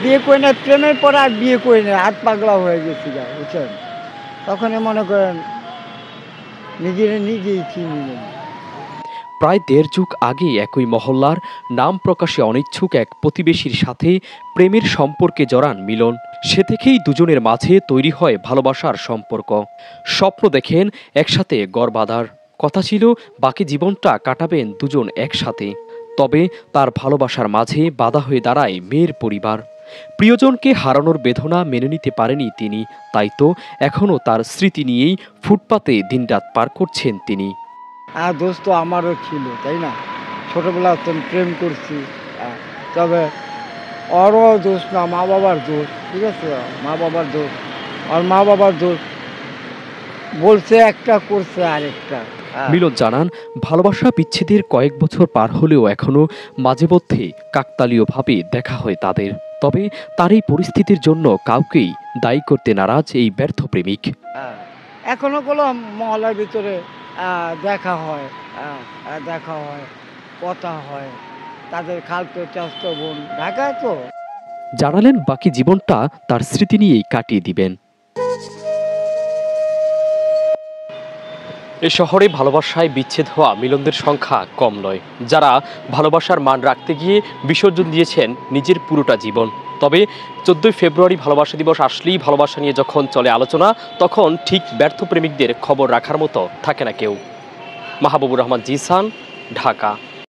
বিয়ে করে না, প্রেমের পরে আর বিয়ে করে না, হাত পাগলা হয়ে গেছি গা, বুঝছেন। তখনই মনে করেন নিজেই চিনি না। প্রায় ১.৫ যুগ আগে একই মহল্লার নাম প্রকাশে অনিচ্ছুক এক প্রতিবেশীর সাথে প্রেমের সম্পর্কে জড়ান মিলন। সে থেকেই দুজনের মাঝে তৈরি হয় ভালোবাসার সম্পর্ক। স্বপ্ন দেখেন একসাথে ঘর বাঁধার, কথা ছিল বাকি জীবনটা কাটাবেন দুজন একসাথে। তবে তার ভালোবাসার মাঝে বাধা হয়ে দাঁড়ায় মেয়ের পরিবার। প্রিয়জনকে হারানোর বেদনা মেনে নিতে পারেনি তিনি, তাই তো এখনও তার স্মৃতি নিয়েই ফুটপাতে দিনরাত পার করছেন তিনি। আর দোষ তো আমারও ছিল, তাই না? ছোটোবেলা তো প্রেম করছি, তবে ওরও দোষ না, মা বাবার দোষ, ঠিক আছে? মা বাবার দোষ, আর মা বাবার দোষ বলছে একটা, করছে আরেকটা। মিলন জানান, ভালোবাসা বিচ্ছেদের কয়েক বছর পার হলেও এখনো মাঝে মধ্যে কাকতালীয়ভাবে দেখা হয় তাদের। তবে তার এই পরিস্থিতির জন্য কাউকেই দায়ী করতে নারাজ এই ব্যর্থ প্রেমিক। এখনো কোনো মহল্লার ভিতরে দেখা হয়, কথা হয়, তাদের খালতো চাচতো বোন ঢাকায় তো। জানালেন বাকি জীবনটা তার স্মৃতি নিয়েই কাটিয়ে দিবেন। এ শহরে ভালোবাসায় বিচ্ছেদ হওয়া মিলনদের সংখ্যা কম নয়, যারা ভালোবাসার মান রাখতে গিয়ে বিসর্জন দিয়েছেন নিজের পুরোটা জীবন। তবে 14 ফেব্রুয়ারি ভালোবাসা দিবস আসলেই ভালোবাসা নিয়ে যখন চলে আলোচনা, তখন ঠিক ব্যর্থ প্রেমিকদের খবর রাখার মতো থাকে না কেউ। মাহবুবুর রহমান জিসান, ঢাকা।